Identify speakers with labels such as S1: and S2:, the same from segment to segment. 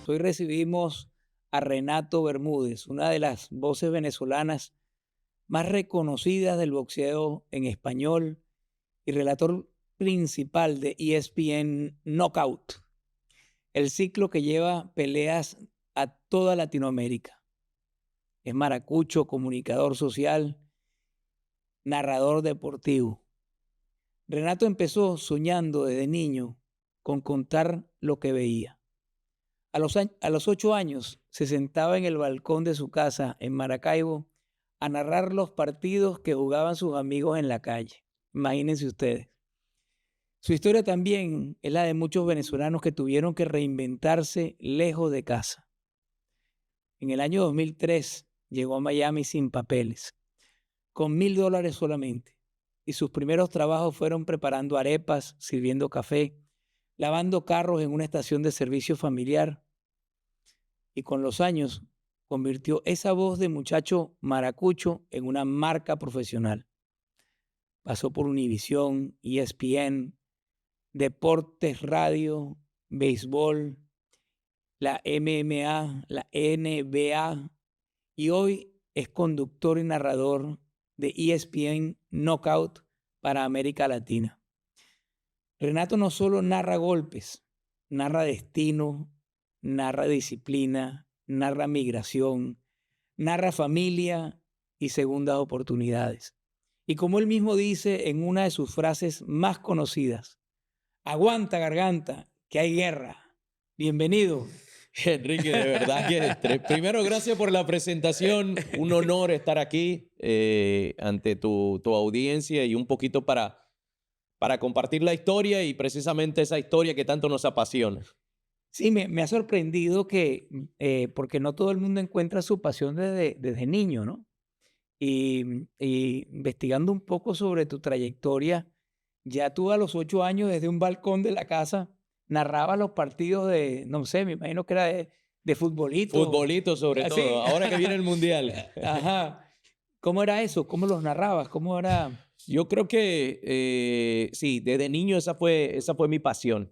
S1: Hoy recibimos a Renato Bermúdez, una de las voces venezolanas más reconocidas del boxeo en español y relator principal de ESPN Knockout, el ciclo que lleva peleas a toda Latinoamérica. Es maracucho, comunicador social, narrador deportivo. Renato empezó soñando desde niño con contar lo que veía. A los 8 años se sentaba en el balcón de su casa en Maracaibo a narrar los partidos que jugaban sus amigos en la calle. Imagínense ustedes. Su historia también es la de muchos venezolanos que tuvieron que reinventarse lejos de casa. En el año 2003 llegó a Miami sin papeles, con $1,000 solamente, y sus primeros trabajos fueron preparando arepas, sirviendo café, lavando carros en una estación de servicio familiar, y con los años convirtió esa voz de muchacho maracucho en una marca profesional. Pasó por Univisión, ESPN, Deportes Radio, béisbol, la MMA, la NBA, y hoy es conductor y narrador de ESPN Knockout para América Latina. Renato no solo narra golpes, narra destino, narra disciplina, narra migración, narra familia y segundas oportunidades. Y como él mismo dice en una de sus frases más conocidas, aguanta garganta, que hay guerra. Bienvenido.
S2: Enrique, de verdad que primero gracias por la presentación, un honor estar aquí ante tu audiencia y un poquito para compartir la historia y precisamente esa historia que tanto nos apasiona.
S1: Sí, me ha sorprendido que, porque no todo el mundo encuentra su pasión desde niño, ¿no? Y investigando un poco sobre tu trayectoria, ya tú a los 8 años desde un balcón de la casa narrabas los partidos de, no sé, me imagino que era de futbolito.
S2: Futbolito sobre
S1: Así.
S2: todo, ahora que viene el Mundial.
S1: Ajá. ¿Cómo era eso? ¿Cómo los narrabas? ¿Cómo era?
S2: Yo creo que sí, desde niño esa fue mi pasión.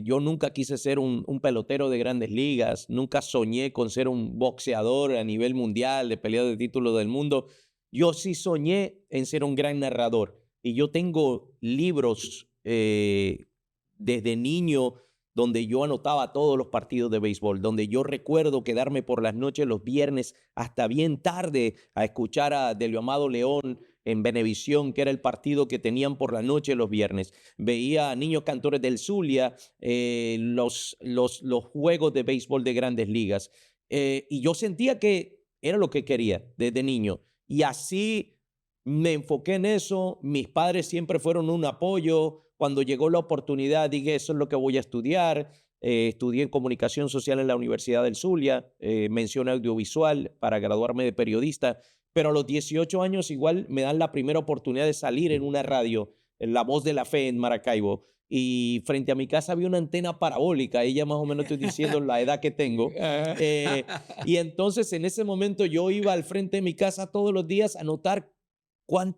S2: Yo nunca quise ser un pelotero de grandes ligas, nunca soñé con ser un boxeador a nivel mundial, de pelea de título del mundo. Yo sí soñé en ser un gran narrador. Y yo tengo libros desde niño donde yo anotaba todos los partidos de béisbol, donde yo recuerdo quedarme por las noches los viernes hasta bien tarde a escuchar a Delio Amado León en Venevisión, que era el partido que tenían por la noche los viernes. Veía a niños cantores del Zulia, los juegos de béisbol de grandes ligas. Y yo sentía que era lo que quería desde niño. Y así me enfoqué en eso. Mis padres siempre fueron un apoyo. Cuando llegó la oportunidad, dije, eso es lo que voy a estudiar. Estudié en comunicación social en la Universidad del Zulia, mención audiovisual para graduarme de periodista, pero a los 18 años igual me dan la primera oportunidad de salir en una radio, en La Voz de la Fe en Maracaibo, y frente a mi casa había una antena parabólica, ella más o menos estoy diciendo la edad que tengo,
S1: Ajá.
S2: y entonces en ese momento yo iba al frente de mi casa todos los días a notar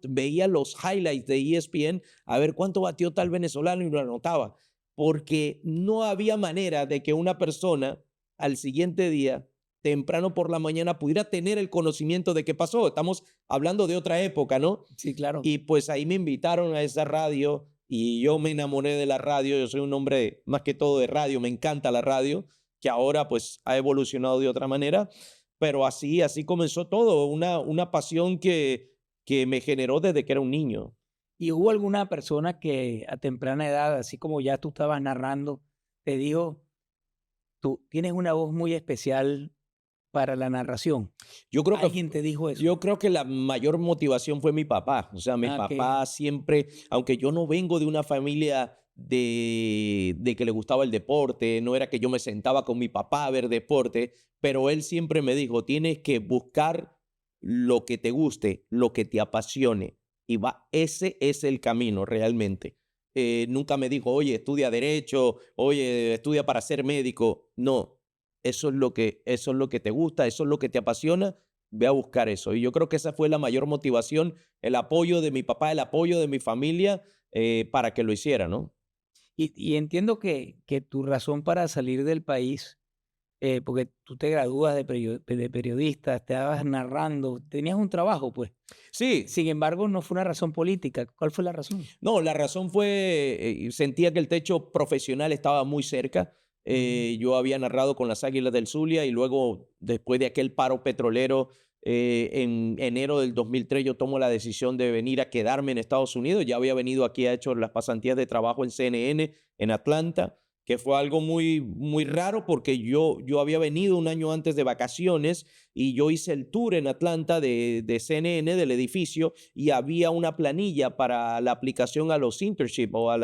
S2: veía los highlights de ESPN a ver cuánto batió tal venezolano y lo anotaba, porque no había manera de que una persona al siguiente día, temprano por la mañana, pudiera tener el conocimiento de qué pasó. Estamos hablando de otra época, ¿no?
S1: Sí, claro.
S2: Y pues ahí me invitaron a esa radio y yo me enamoré de la radio. Yo soy un hombre más que todo de radio, me encanta la radio, que ahora pues ha evolucionado de otra manera, pero así comenzó todo, una pasión que me generó desde que era un niño.
S1: ¿Y hubo alguna persona que a temprana edad, así como ya tú estabas narrando, te dijo, tú tienes una voz muy especial para la narración?
S2: Yo creo que,
S1: ¿Alguien te dijo eso?
S2: yo creo que la mayor motivación fue mi papá. O sea, mi
S1: Ah,
S2: papá siempre, aunque yo no vengo de una familia de que le gustaba el deporte, no era que yo me sentaba con mi papá a ver deporte, pero él siempre me dijo, tienes que buscar lo que te guste, lo que te apasione. Y ese es el camino realmente. Nunca me dijo, oye, estudia derecho, oye, estudia para ser médico. No, eso es lo que te gusta, eso es lo que te apasiona, ve a buscar eso. Y yo creo que esa fue la mayor motivación, el apoyo de mi papá, el apoyo de mi familia para que lo hiciera, ¿no?
S1: Y entiendo que tu razón para salir del país porque tú te gradúas de periodista, estabas narrando, tenías un trabajo, pues.
S2: Sí,
S1: Sin embargo, no fue una razón política. ¿Cuál fue la razón?
S2: no, la razón fue, sentía que el techo profesional estaba muy cerca.
S1: Ujú.
S2: Yo había narrado con las Águilas del Zulia y luego, después de aquel paro petrolero, en enero del 2003, yo tomo la decisión de venir a quedarme en Estados Unidos. Ya había venido aquí, a hecho las pasantías de trabajo en CNN, en Atlanta, que fue algo muy, muy raro porque yo había venido un año antes de vacaciones y yo hice el tour en Atlanta de CNN, del edificio, y había una planilla para la aplicación a los internship o a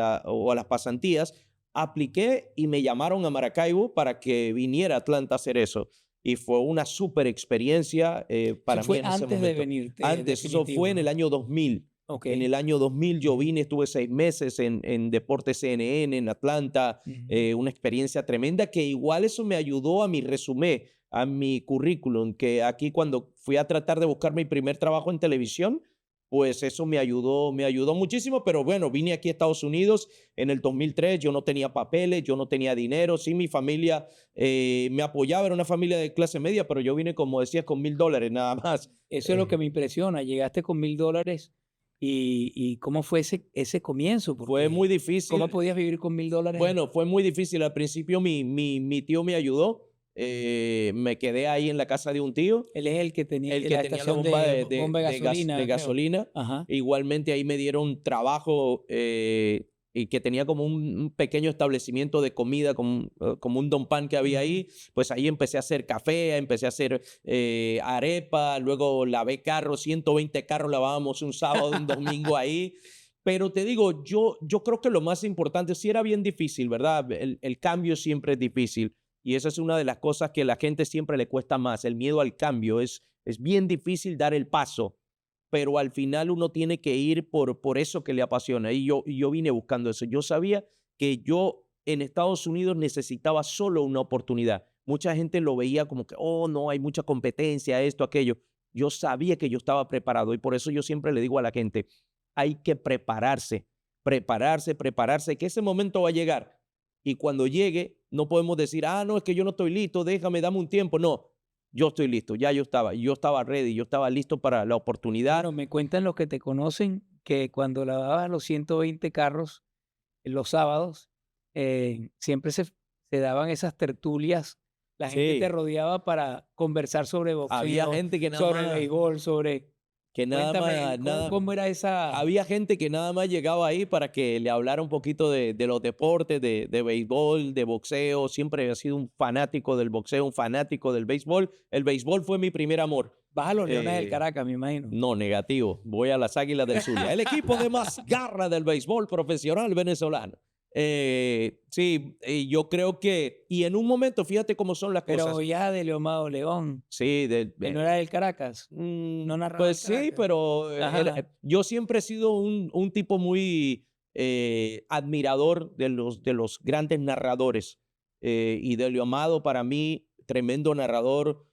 S2: las pasantías. Apliqué y me llamaron a Maracaibo para que viniera a Atlanta a hacer eso. Y fue una súper experiencia
S1: Eso
S2: para mí
S1: fue
S2: en ese
S1: antes de
S2: momento.
S1: venir,
S2: Antes, eso fue
S1: definitivo,
S2: en el
S1: ¿no?
S2: año 2000. En
S1: Okey.
S2: el año 2000 yo
S1: Ujú,
S2: vine, estuve 6 meses en Deportes CNN, en Atlanta,
S1: ujú.
S2: una experiencia tremenda que igual eso me ayudó a mi resumen, a mi currículum, que aquí cuando fui a tratar de buscar mi primer trabajo en televisión, pues eso me ayudó muchísimo, pero bueno, vine aquí a Estados Unidos en el 2003, yo no tenía papeles, yo no tenía dinero, sí, mi familia me apoyaba, era una familia de clase media, pero yo vine, como decías, con $1000 nada más.
S1: Eso es lo que
S2: Eh,
S1: me impresiona. Llegaste con $1000 y ¿cómo fue ese comienzo?
S2: fue muy
S1: Porque, ¿cómo
S2: difícil.
S1: podías vivir con $1000?
S2: Bueno, fue muy difícil. Al principio mi tío me ayudó. Me quedé ahí en la casa de un tío,
S1: Él es el que tenía
S2: el que
S1: la
S2: tenía la
S1: estación
S2: bomba
S1: de
S2: de,
S1: bo bomba de
S2: de
S1: gasolina, creo.
S2: gasolina.
S1: Ajá.
S2: Igualmente ahí me dieron trabajo y que tenía como un pequeño establecimiento de comida, como un Don Pan que había
S1: Ujú.
S2: ahí. Pues ahí empecé a hacer café, empecé a hacer arepa, luego lavé carros, 120 carros lavábamos un sábado, un domingo ahí. Pero te digo, yo creo que lo más importante, sí era bien difícil, ¿verdad? El cambio siempre es difícil. Y esa es una de las cosas que a la gente siempre le cuesta más, el miedo al cambio. Es bien difícil dar el paso, pero al final uno tiene que ir por eso que le apasiona. Y yo vine buscando eso. Yo sabía que yo en Estados Unidos necesitaba solo una oportunidad. Mucha gente lo veía como que, oh, no, hay mucha competencia, esto, aquello. Yo sabía que yo estaba preparado y por eso yo siempre le digo a la gente, hay que prepararse, prepararse, prepararse, que ese momento va a llegar. Y cuando llegue, no podemos decir, ah, no, es que yo no estoy listo, déjame, dame un tiempo. No, yo estoy listo, ya yo estaba ready, yo estaba listo para la oportunidad.
S1: Bueno, me cuentan los que te conocen que cuando lavabas los 120 carros los sábados, siempre se daban esas tertulias, la gente te
S2: Sí,
S1: rodeaba para conversar sobre
S2: había
S1: boxeo,
S2: gente que nada
S1: sobre
S2: más,
S1: béisbol, sobre
S2: que nada
S1: cuéntame,
S2: más,
S1: ¿cómo
S2: nada,
S1: cómo era esa?
S2: había gente que nada más llegaba ahí para que le hablara un poquito de los deportes, de béisbol, de boxeo. Siempre he sido un fanático del boxeo, un fanático del béisbol. El béisbol fue mi primer amor.
S1: Vas a los Leones del
S2: Eh,
S1: Caracas, me imagino.
S2: no, negativo. Voy a las Águilas del Zulia, el equipo de más garra del béisbol profesional venezolano. Sí, y yo creo que, y en un momento, fíjate cómo son las
S1: Pero
S2: cosas.
S1: ya de Leomado León,
S2: Sí,
S1: él no era del Caracas, no narraba
S2: pues
S1: el
S2: sí,
S1: Caracas.
S2: pero
S1: Ajá,
S2: yo siempre he sido un tipo muy admirador de los grandes narradores. Y Delio Amado, para mí, tremendo narrador.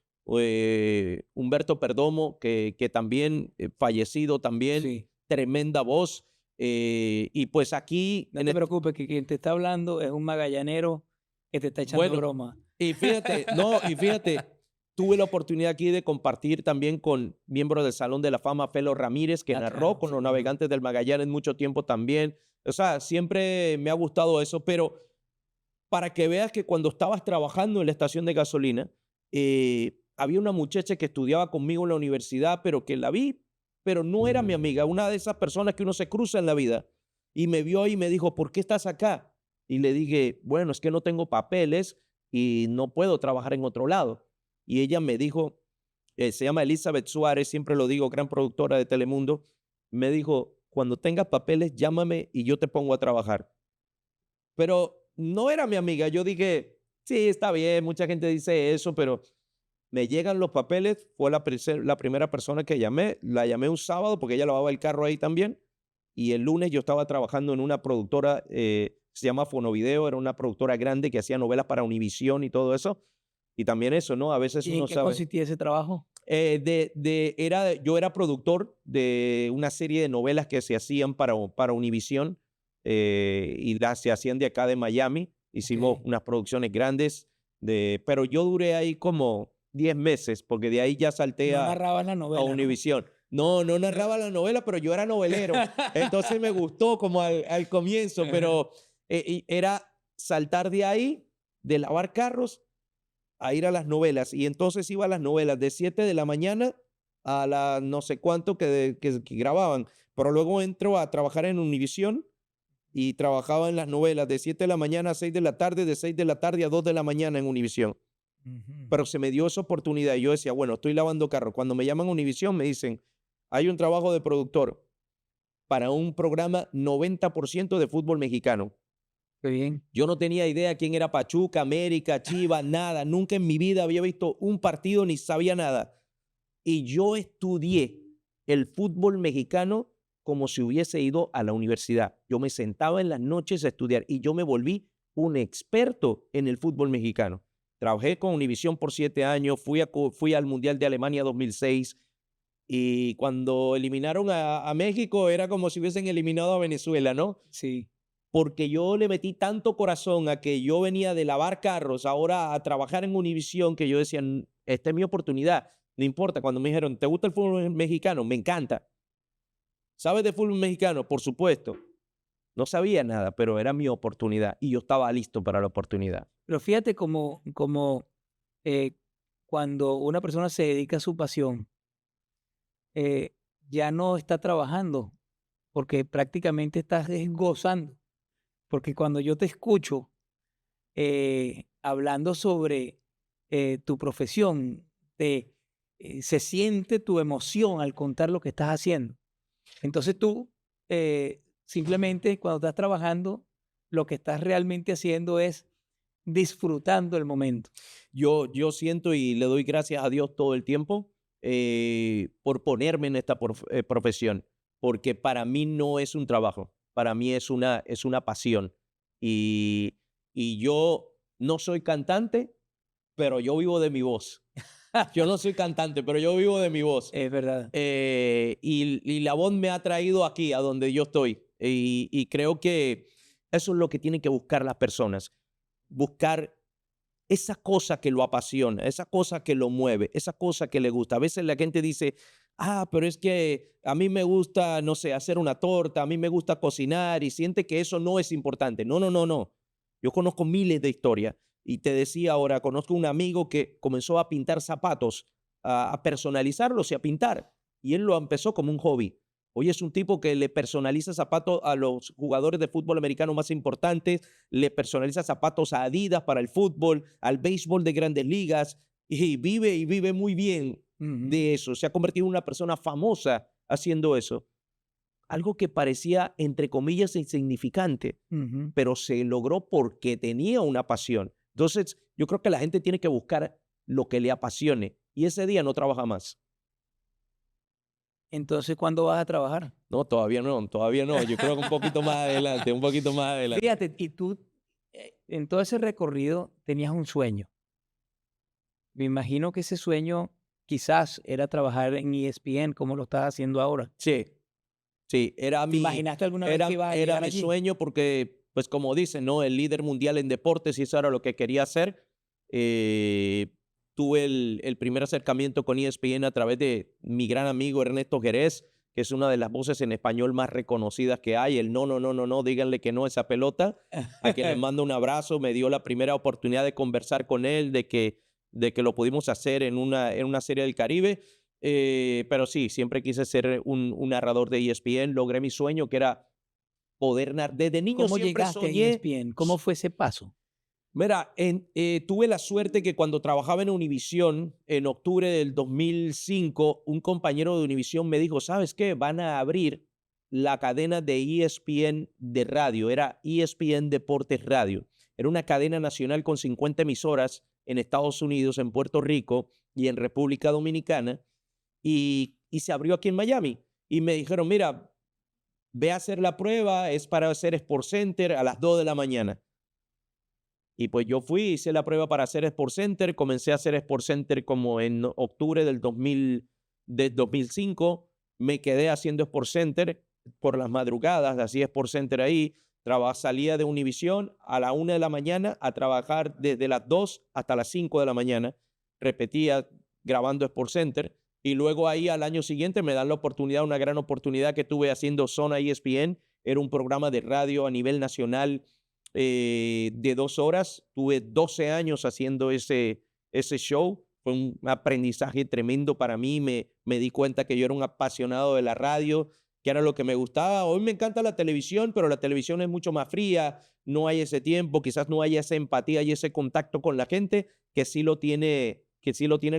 S2: Humberto Perdomo, que también, fallecido también,
S1: sí.
S2: tremenda voz. Y pues aquí,
S1: No te preocupes, que quien te está hablando es un magallanero que te está echando
S2: bueno,
S1: broma.
S2: y fíjate, no, y fíjate, tuve la oportunidad aquí de compartir también con miembros del Salón de la Fama, Felo Ramírez, que
S1: Ah,
S2: narró
S1: claro,
S2: con los
S1: sí, ajá.
S2: Navegantes del Magallanes mucho tiempo también. O sea, siempre me ha gustado eso, pero para que veas que cuando estabas trabajando en la estación de gasolina, había una muchacha que estudiaba conmigo en la universidad, pero que la vi, pero no era mi amiga, una de esas personas que uno se cruza en la vida. Y me vio y me dijo, ¿por qué estás acá? Y le dije, bueno, es que no tengo papeles y no puedo trabajar en otro lado. Y ella me dijo, se llama Elizabeth Suárez, siempre lo digo, gran productora de Telemundo, me dijo, cuando tengas papeles, llámame y yo te pongo a trabajar. Pero no era mi amiga. Yo dije, sí, está bien, mucha gente dice eso, pero me llegan los papeles. Fue la primera persona que llamé. La llamé un sábado porque ella lavaba el carro ahí también. Y el lunes yo estaba trabajando en una productora, se llama Fonovideo, era una productora grande que hacía novelas para Univisión y todo eso. Y también eso, ¿no? A veces
S1: ¿Y en
S2: uno
S1: qué
S2: sabe.
S1: consistía ese trabajo?
S2: Yo era productor de una serie de novelas que se hacían para Univisión y se hacían de acá de Miami. Hicimos
S1: Okey.
S2: unas producciones grandes Pero yo duré ahí como 10 meses, porque de ahí ya salté
S1: No
S2: a
S1: narrabas la novela, ¿no?
S2: Univisión. No, no narraba la novela, pero yo era novelero. Entonces me gustó como al comienzo, pero y era saltar de ahí, de lavar carros, a ir a las novelas. Y entonces iba a las novelas de 7 de la mañana a las no sé cuánto que grababan. Pero luego entro a trabajar en Univisión y trabajaba en las novelas de 7 de la mañana a 6 de la tarde, de 6 de la tarde a 2 de la mañana en Univisión.
S1: Ujú.
S2: Pero se me dio esa oportunidad y yo decía, bueno, estoy lavando carro. Cuando me llaman a Univisión me dicen, hay un trabajo de productor para un programa 90% de fútbol mexicano.
S1: Qué bien.
S2: Yo no tenía idea quién era Pachuca, América, Chivas, nada. Nunca en mi vida había visto un partido ni sabía nada. Y yo estudié el fútbol mexicano como si hubiese ido a la universidad. Yo me sentaba en las noches a estudiar y yo me volví un experto en el fútbol mexicano. Trabajé con Univisión por 7 años, fui al Mundial de Alemania 2006 y cuando eliminaron a México era como si hubiesen eliminado a Venezuela, ¿no?
S1: Sí.
S2: Porque yo le metí tanto corazón a que yo venía de lavar carros, ahora a trabajar en Univisión, que yo decía, esta es mi oportunidad. No importa, cuando me dijeron, ¿te gusta el fútbol mexicano? Me encanta. ¿Sabes de fútbol mexicano? Por supuesto. No sabía nada, pero era mi oportunidad y yo estaba listo para la oportunidad.
S1: Pero fíjate como eh, cuando una persona se dedica a su pasión, ya no está trabajando, porque prácticamente estás es gozando. Porque cuando yo te escucho hablando sobre tu profesión, se siente tu emoción al contar lo que estás haciendo. Entonces tú simplemente cuando estás trabajando, lo que estás realmente haciendo es disfrutando el momento.
S2: Yo siento y le doy gracias a Dios todo el tiempo por ponerme en esta profesión, porque para mí no es un trabajo, para mí es una pasión. Y, y yo no soy cantante, pero yo vivo de mi voz. Yo no soy cantante, pero yo vivo de mi voz.
S1: Es verdad.
S2: Y la voz me ha traído aquí, a donde yo estoy. Y creo que eso es lo que tienen que buscar las personas. Buscar esa cosa que lo apasiona, esa cosa que lo mueve, esa cosa que le gusta. A veces la gente dice, pero es que a mí me gusta, no sé, hacer una torta, a mí me gusta cocinar y siente que eso no es importante. No, no, no, no. Yo conozco miles de historias y te decía ahora, conozco un amigo que comenzó a pintar zapatos, a personalizarlos y a pintar. Y él lo empezó como un hobby. Hoy es un tipo que le personaliza zapatos a los jugadores de fútbol americano más importantes, le personaliza zapatos a Adidas para el fútbol, al béisbol de grandes ligas, y vive muy bien
S1: Ujú,
S2: de eso. Se ha convertido en una persona famosa haciendo eso. Algo que parecía, entre comillas, insignificante,
S1: ujú.
S2: pero se logró porque tenía una pasión. Entonces, yo creo que la gente tiene que buscar lo que le apasione y ese día no trabaja más.
S1: Entonces, ¿cuándo vas a trabajar?
S2: No, todavía no, todavía no. Yo creo que un poquito más adelante, un poquito más adelante.
S1: Fíjate, y tú en todo ese recorrido tenías un sueño. Me imagino que ese sueño quizás era trabajar en ESPN como lo estás haciendo ahora.
S2: Sí, sí,
S1: ¿Te imaginaste alguna vez que ibas a
S2: era
S1: llegar
S2: mi
S1: allí?
S2: sueño porque, pues, como dicen, ¿no? El líder mundial en deportes y eso era lo que quería hacer. Eh, tuve el primer acercamiento con ESPN a través de mi gran amigo Ernesto Jerez, que es una de las voces en español más reconocidas que hay. El no, no, no, no, no, díganle que no a esa pelota, a quien le mando un abrazo. Me dio la primera oportunidad de conversar con él, de que lo pudimos hacer en una serie del Caribe. Pero sí, siempre quise ser un narrador de ESPN. Logré mi sueño, que era poder narrar. Desde niño
S1: ¿Cómo
S2: siempre
S1: llegaste a
S2: soñé.
S1: ESPN? ¿Cómo fue ese paso?
S2: Mira, tuve la suerte que cuando trabajaba en Univisión, en octubre del 2005, un compañero de Univisión me dijo, ¿sabes qué? Van a abrir la cadena de ESPN de radio. Era ESPN Deportes Radio. Era una cadena nacional con 50 emisoras en Estados Unidos, en Puerto Rico y en República Dominicana. Y se abrió aquí en Miami. Y me dijeron, mira, ve a hacer la prueba, es para hacer Center a las 2 de la mañana. Y pues yo fui, hice la prueba para hacer Center, comencé a hacer Center como en octubre del 2005, me quedé haciendo Center por las madrugadas, hacía Center ahí, Salía de Univisión a la 1 de la mañana a trabajar desde las 2 hasta las 5 de la mañana. Repetía grabando SportsCenter. Y luego ahí al año siguiente me dan la oportunidad, una gran oportunidad que tuve haciendo Zona ESPN. Era un programa de radio a nivel nacional de 2 horas. Tuve 12 años haciendo ese show. Fue un aprendizaje tremendo para mí. Me di cuenta que yo era un apasionado de la radio, que era lo que me gustaba. Hoy me encanta la televisión, pero la televisión es mucho más fría. No hay ese tiempo, quizás no hay esa empatía y ese contacto con la gente que sí lo tiene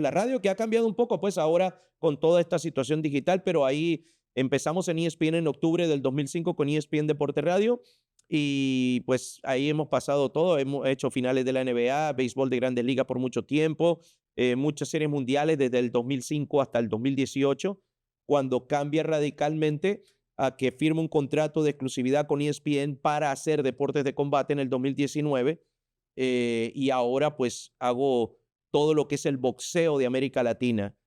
S2: la radio, que ha cambiado un poco, pues ahora con toda esta situación digital, pero ahí empezamos en ESPN en octubre del 2005 con ESPN Deporte Radio y pues ahí hemos pasado todo, hemos hecho finales de la NBA, béisbol de Grandes Ligas por mucho tiempo, muchas series mundiales desde el 2005 hasta el 2018, cuando cambia radicalmente a que firme un contrato de exclusividad con ESPN para hacer deportes de combate en el 2019 y ahora pues hago todo lo que es el boxeo de América Latina,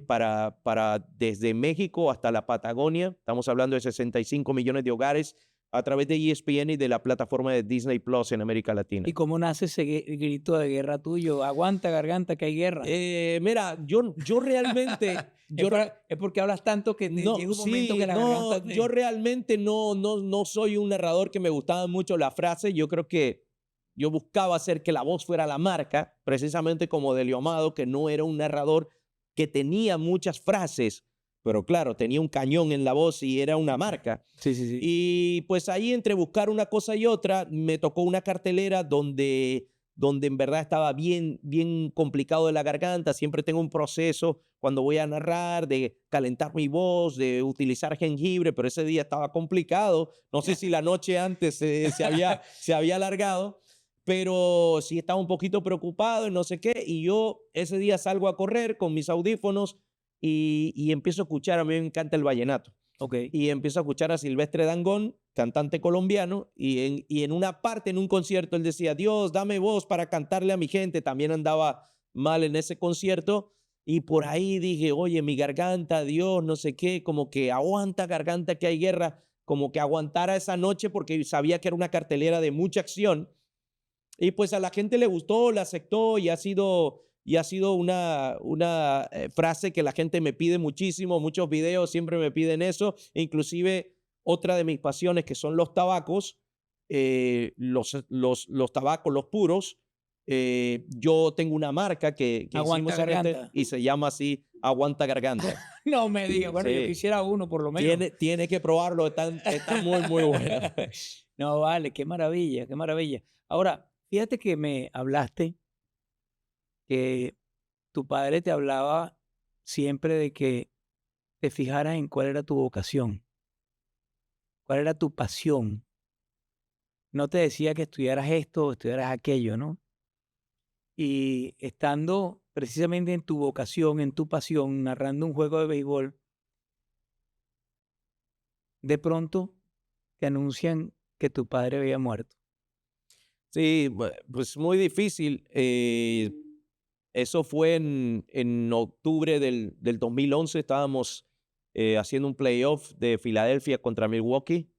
S2: para desde México hasta la Patagonia. Estamos hablando de 65 millones de hogares a través de ESPN y de la plataforma de Disney Plus en América Latina.
S1: ¿Y cómo nace ese grito de guerra tuyo? Aguanta, garganta, que hay guerra.
S2: Mira, yo realmente...
S1: es porque hablas tanto que llega un momento que la garganta te...
S2: Yo realmente no soy un narrador que me gustaba mucho la frase. Yo creo que yo buscaba hacer que la voz fuera la marca, precisamente como Delio Amado, que no era un narrador que tenía muchas frases, pero claro, tenía un cañón en la voz y era una marca.
S1: Sí, sí, sí.
S2: Y pues ahí entre buscar una cosa y otra, me tocó una cartelera donde en verdad estaba bien complicado de la garganta. Siempre tengo un proceso cuando voy a narrar de calentar mi voz, de utilizar jengibre, pero ese día estaba complicado. No sé si la noche antes se había alargado, pero sí estaba un poquito preocupado y no sé qué. Y yo ese día salgo a correr con mis audífonos y empiezo a escuchar, a mí me encanta el vallenato.
S1: Okay.
S2: Y empiezo a escuchar a Silvestre Dangond, cantante colombiano, y en una parte, en un concierto, él decía, Dios, dame voz para cantarle a mi gente. También andaba mal en ese concierto. Y por ahí dije, oye, mi garganta, Dios, no sé qué, como que aguanta garganta que hay guerra, como que aguantara esa noche porque sabía que era una cartelera de mucha acción. Y pues a la gente le gustó, la aceptó y ha sido una frase que la gente me pide muchísimo, muchos videos siempre me piden eso, inclusive otra de mis pasiones que son los tabacos, los tabacos, los puros. Yo tengo una marca que
S1: Aguanta
S2: hicimos
S1: garganta.
S2: y se llama así, Aguanta Garganta.
S1: No me digas, bueno,
S2: Sí.
S1: yo quisiera uno por lo menos.
S2: Tiene que probarlo, está muy, muy bueno.
S1: No, vale, qué maravilla, qué maravilla. Ahora, fíjate que me hablaste que tu padre te hablaba siempre de que te fijaras en cuál era tu vocación, cuál era tu pasión. No te decía que estudiaras esto o estudiaras aquello, ¿no? Y estando precisamente en tu vocación, en tu pasión, narrando un juego de béisbol, de pronto te anuncian que tu padre había muerto.
S2: Sí, pues muy difícil. Eso fue en octubre del 2011. Estábamos haciendo un playoff de Filadelfia contra Milwaukee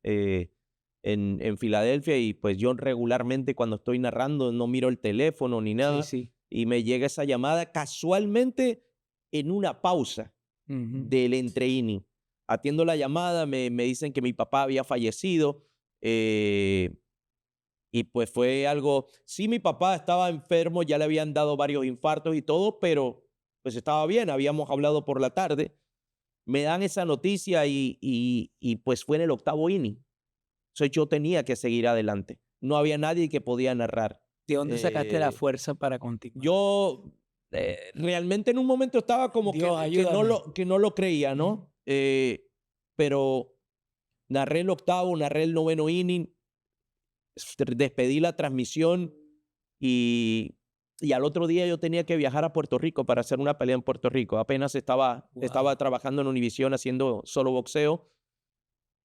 S2: en Filadelfia y pues yo regularmente cuando estoy narrando no miro el teléfono ni nada
S1: Sí.
S2: y me llega esa llamada casualmente en una pausa
S1: Ujú.
S2: del entre inning. Atiendo la llamada, me dicen que mi papá había fallecido. Y pues fue algo, sí, mi papá estaba enfermo, ya le habían dado varios infartos y todo, pero pues estaba bien, habíamos hablado por la tarde. Me dan esa noticia y pues fue en el octavo inning. Entonces yo tenía que seguir adelante. No había nadie que podía narrar.
S1: ¿De dónde sacaste la
S2: Eh,
S1: fuerza para continuar?
S2: yo realmente en un momento estaba como
S1: Dios,
S2: que no lo creía, ¿no? Pero narré el octavo, narré el noveno inning, despedí la transmisión y al otro día yo tenía que viajar a Puerto Rico para hacer una pelea en Puerto Rico. Apenas estaba trabajando en Univisión haciendo solo boxeo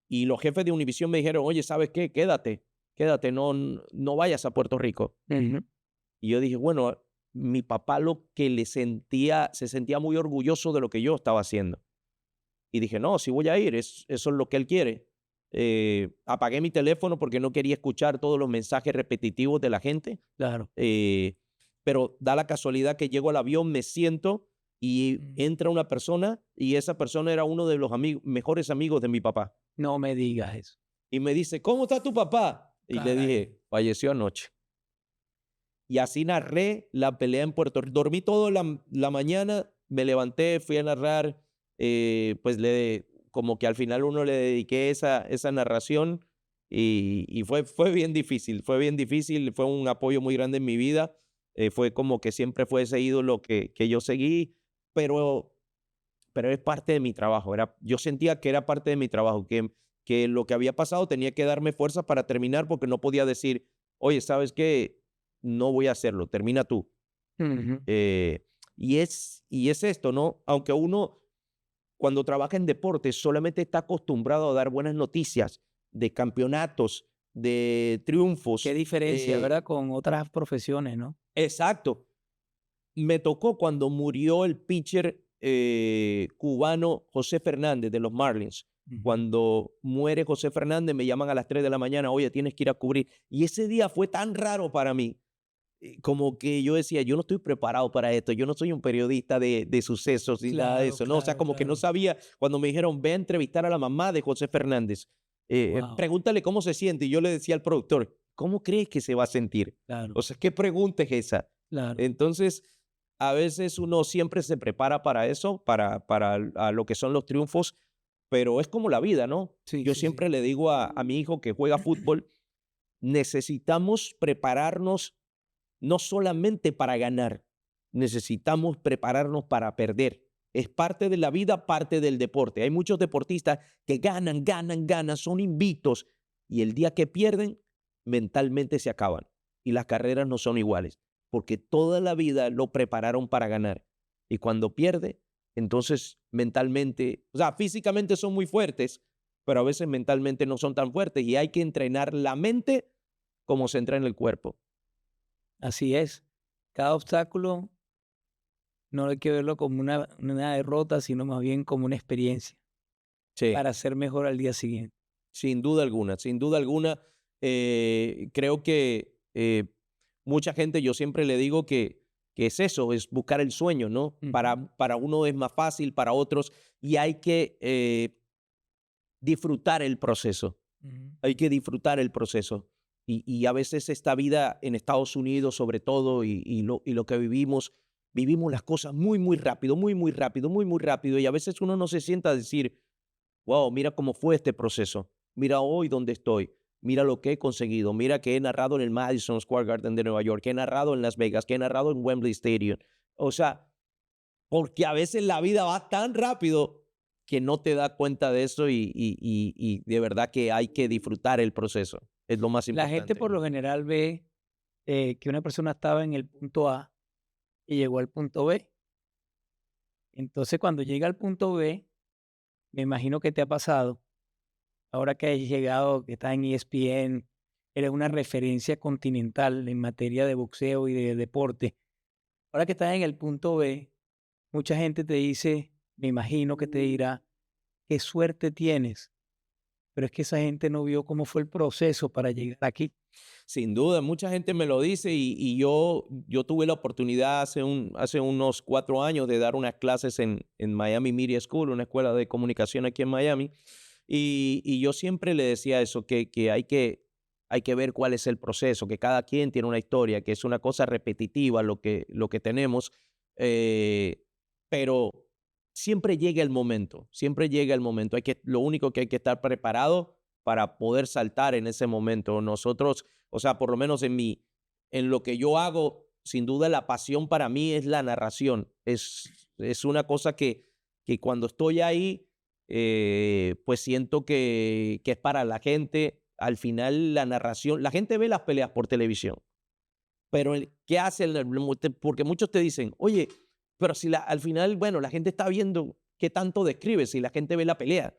S2: y los jefes de Univisión me dijeron, oye, ¿sabes qué? Quédate, no vayas a Puerto Rico.
S1: Ujú.
S2: Y yo dije, bueno, mi papá se sentía muy orgulloso de lo que yo estaba haciendo. Y dije, no, si voy a ir, eso es lo que él quiere. apagué mi teléfono porque no quería escuchar todos los mensajes repetitivos de la gente.
S1: Claro.
S2: Pero da la casualidad que llego al avión, me siento y
S1: Mm.
S2: entra una persona y esa persona era uno de los mejores amigos de mi papá.
S1: No me digas eso.
S2: Y me dice, ¿cómo está tu papá? Y le
S1: Caray.
S2: dije, falleció anoche. Y así narré la pelea en Puerto Rico. Dormí toda la mañana, me levanté, fui a narrar, pues como que al final uno le dediqué esa narración y fue bien difícil, fue un apoyo muy grande en mi vida. Fue como que siempre fue ese ídolo que yo seguí, pero, pero es parte de mi trabajo. Yo sentía que era parte de mi trabajo, que lo que había pasado tenía que darme fuerza para terminar porque no podía decir, oye, ¿sabes qué? No voy a hacerlo, termina tú.
S1: Ujú.
S2: Y es esto, ¿no? Aunque uno cuando trabaja en deportes solamente está acostumbrado a dar buenas noticias de campeonatos, de
S1: Qué
S2: triunfos.
S1: diferencia, ¿verdad? Con otras profesiones, ¿no?
S2: Exacto. Me tocó cuando murió el pitcher cubano José Fernández de los Marlins.
S1: Ujú.
S2: Cuando muere José Fernández, me llaman a las 3 de la mañana, oye, tienes que ir a cubrir. Y ese día fue tan raro para mí, como que yo decía, yo no estoy preparado para esto, yo no soy un periodista de sucesos ni nada de
S1: Claro,
S2: eso, ¿no? O sea,
S1: claro,
S2: como que no
S1: claro.
S2: sabía, cuando me dijeron, ve a entrevistar a la mamá de José Fernández,
S1: Wow,
S2: pregúntale cómo se siente. Y yo le decía al productor, ¿cómo crees que se va a sentir?
S1: claro,
S2: O sea, ¿qué pregunta es esa?
S1: claro.
S2: Entonces, a veces uno siempre se prepara para eso, a lo que son los triunfos, pero es como la vida, ¿no?
S1: Sí,
S2: Yo
S1: sí, sí.
S2: siempre le digo a mi hijo que juega fútbol, necesitamos prepararnos no solamente para ganar, necesitamos prepararnos para perder. Es parte de la vida, parte del deporte. Hay muchos deportistas que ganan, ganan, ganan, son invitos y el día que pierden, mentalmente se acaban y las carreras no son iguales, porque toda la vida lo prepararon para ganar y cuando pierde, entonces mentalmente, o sea, físicamente son muy fuertes, pero a veces mentalmente no son tan fuertes y hay que entrenar la mente como se entrena el cuerpo.
S1: Así es. Cada obstáculo no hay que verlo como una derrota, sino más bien como una experiencia
S2: Sí.
S1: para ser mejor al día siguiente.
S2: Sin duda alguna, sin duda alguna. Creo que mucha gente, yo siempre le digo que es eso, es buscar el sueño, ¿no?
S1: Ujú,
S2: Para uno es más fácil, para otros, y hay que disfrutar el proceso,
S1: ujú.
S2: hay que disfrutar el proceso. Y a veces esta vida en Estados Unidos, sobre todo, y lo que vivimos las cosas muy, muy rápido, muy, muy rápido, muy, muy rápido, y a veces uno no se sienta a decir, wow, mira cómo fue este proceso. Mira hoy dónde estoy. Mira lo que he conseguido. Mira que he narrado en el Madison Square Garden de Nueva York, que he narrado en Las Vegas, que he narrado en Wembley Stadium. O sea, porque a veces la vida va tan rápido que no te das cuenta de eso y de verdad que hay que disfrutar el proceso. Es lo más
S1: La gente
S2: importante.
S1: por lo general ve que una persona estaba en el punto A y llegó al punto B. Entonces, cuando llega al punto B, me imagino que te ha pasado, ahora que has llegado, que estás en ESPN, eres una referencia continental en materia de boxeo y de deporte. Ahora que estás en el punto B, mucha gente te dice, me imagino que te dirá, qué suerte tienes, pero es que esa gente no vio cómo fue el proceso para llegar aquí.
S2: Sin duda, mucha gente me lo dice y yo tuve la oportunidad hace unos 4 años de dar unas clases en Miami Media School, una escuela de comunicación aquí en Miami, y yo siempre le decía eso, que hay que ver cuál es el proceso, que cada quien tiene una historia, que es una cosa repetitiva lo que tenemos, eh, pero siempre llega el momento, siempre llega el momento. Lo único que hay que estar preparado para poder saltar en ese momento. Nosotros, o sea, por lo menos en lo que yo hago, sin duda la pasión para mí es la narración. Es una cosa que cuando estoy ahí, pues siento que es para la gente. Al final, la narración, la gente ve las peleas por televisión, pero ¿qué hace? Porque muchos te dicen, oye, pero si al final, bueno, la gente está viendo qué tanto describes si la gente ve la pelea.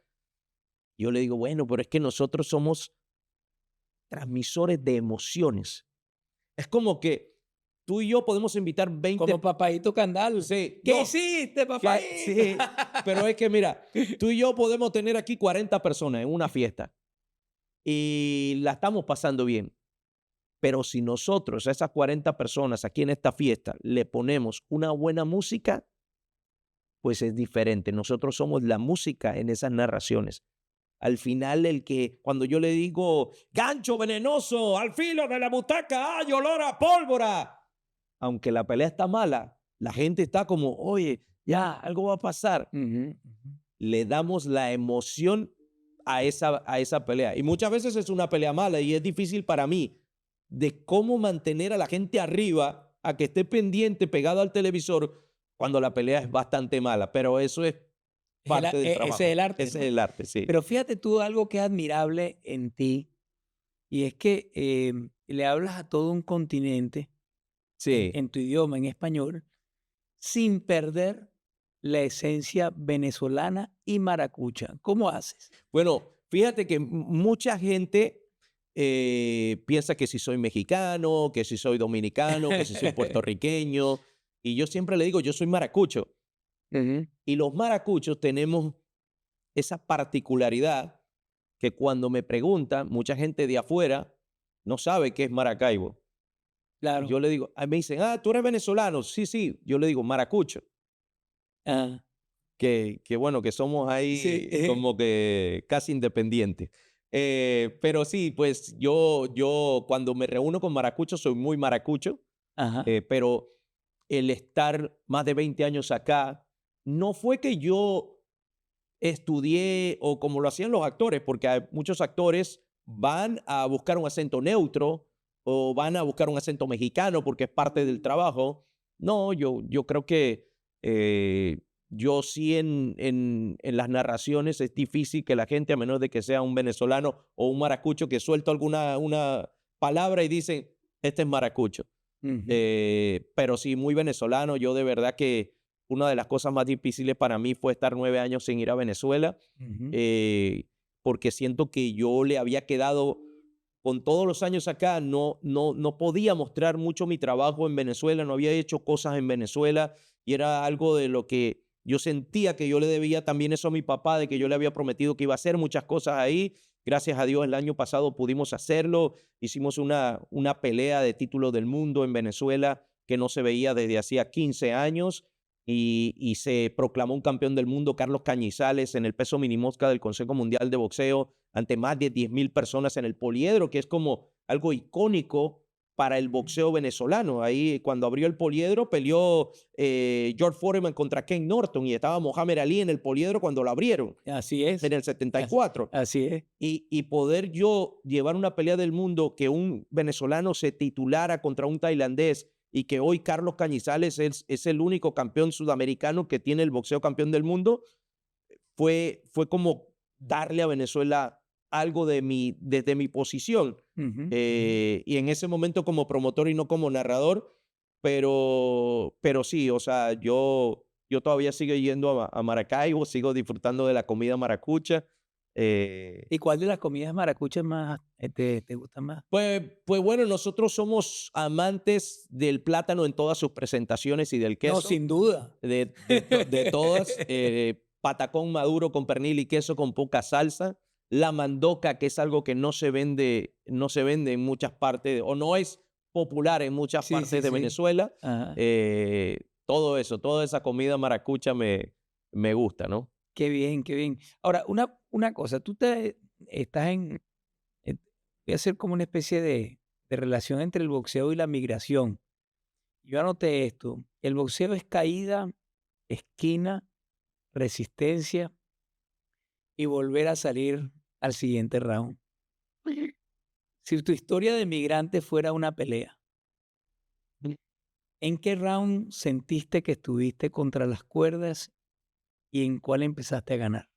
S2: Yo le digo, bueno, pero es que nosotros somos transmisores de emociones. Es como que tú y yo podemos invitar
S1: Como
S2: 20.
S1: Papaíto Candal.
S2: Sí,
S1: ¿Qué
S2: no,
S1: hiciste, Papaíto?
S2: sí, pero es que mira, tú y yo podemos tener aquí 40 personas en una fiesta. y la estamos pasando bien. Pero si nosotros, a esas 40 personas aquí en esta fiesta, le ponemos una buena música, pues es diferente. Nosotros somos la música en esas narraciones. Al final, cuando yo le digo, gancho venenoso, al filo de la butaca, hay olor a pólvora. Aunque la pelea está mala, la gente está como, oye, ya, algo va a pasar.
S1: Ujú, ujú.
S2: Le damos la emoción a esa pelea. Y muchas veces es una pelea mala y es difícil para mí de cómo mantener a la gente arriba, a que esté pendiente, pegado al televisor, cuando la pelea es bastante mala. Pero eso es parte del
S1: Ese es
S2: trabajo.
S1: el arte,
S2: Ese es
S1: ¿no?
S2: el arte, sí.
S1: Pero fíjate tú algo que es admirable en ti, y es que le hablas a todo un continente
S2: Sí.
S1: en tu idioma, en español, sin perder la esencia venezolana y maracucha. ¿Cómo haces?
S2: Bueno, fíjate que mucha gente piensa que si soy mexicano, que si soy dominicano, que si soy puertorriqueño. Y yo siempre le digo, yo soy maracucho.
S1: Ujú,
S2: Y los maracuchos tenemos esa particularidad que cuando me preguntan, mucha gente de afuera no sabe qué es Maracaibo.
S1: claro.
S2: Yo le digo, me dicen, tú eres venezolano. Sí, sí. Yo le digo, maracucho.
S1: Ah,
S2: Que bueno, que somos
S1: sí,
S2: ahí como que casi independientes. Pero sí, pues yo cuando me reúno con maracuchos soy muy maracucho,
S1: ajá,
S2: pero el estar más de 20 años acá, no fue que yo estudié o como lo hacían los actores, porque hay muchos actores van a buscar un acento neutro o van a buscar un acento mexicano porque es parte del trabajo. No, yo creo que eh, yo sí en las narraciones es difícil que la gente, a menos de que sea un venezolano o un maracucho, que suelto alguna una palabra y dicen, este es maracucho.
S1: ujú,
S2: Pero sí, muy venezolano. Yo de verdad que una de las cosas más difíciles para mí fue estar 9 años sin ir a Venezuela,
S1: ujú,
S2: eh, porque siento que yo le había quedado, con todos los años acá, no podía mostrar mucho mi trabajo en Venezuela, no había hecho cosas en Venezuela y era algo de lo que yo sentía que yo le debía también eso a mi papá, de que yo le había prometido que iba a hacer muchas cosas ahí. Gracias a Dios el año pasado pudimos hacerlo, hicimos una pelea de título del mundo en Venezuela que no se veía desde hacía 15 años y se proclamó un campeón del mundo, Carlos Cañizales, en el peso minimosca del Consejo Mundial de Boxeo, ante más de 10,000 personas en el Poliedro, que es como algo icónico para el boxeo venezolano. Ahí cuando abrió el Poliedro peleó George Foreman contra Ken Norton y estaba Mohamed Ali en el Poliedro cuando lo abrieron
S1: así
S2: en
S1: es,
S2: el
S1: as
S2: 74.
S1: así es.
S2: Y poder yo llevar una pelea del mundo, que un venezolano se titulara contra un tailandés y que hoy Carlos Cañizales es el único campeón sudamericano que tiene el boxeo campeón del mundo, fue como darle a Venezuela algo desde mi posición.
S1: Ujú, ujú.
S2: Y en ese momento como promotor y no como narrador, pero sí, o sea, yo todavía sigo yendo a Maracaibo, sigo disfrutando de la comida maracucha. eh,
S1: ¿Y cuál de las comidas maracuchas más te gusta más?
S2: pues bueno, nosotros somos amantes del plátano en todas sus presentaciones y del
S1: No,
S2: queso,
S1: sin duda.
S2: de todas, patacón maduro con pernil y queso con poca salsa, la mandoca, que es algo que no se vende en muchas partes, o no es popular en muchas
S1: Sí,
S2: partes
S1: sí,
S2: de
S1: sí.
S2: Venezuela.
S1: Ajá.
S2: Todo eso, toda esa comida maracucha me gusta, ¿no?
S1: Qué bien, qué bien. Ahora, una cosa, tú estás eh, voy a hacer como una especie de relación entre el boxeo y la migración. Yo anoté esto, el boxeo es caída, esquina, resistencia y volver a salir al siguiente round. Si tu historia de migrante fuera una pelea, ¿en qué round sentiste que estuviste contra las cuerdas y en cuál empezaste a ganar?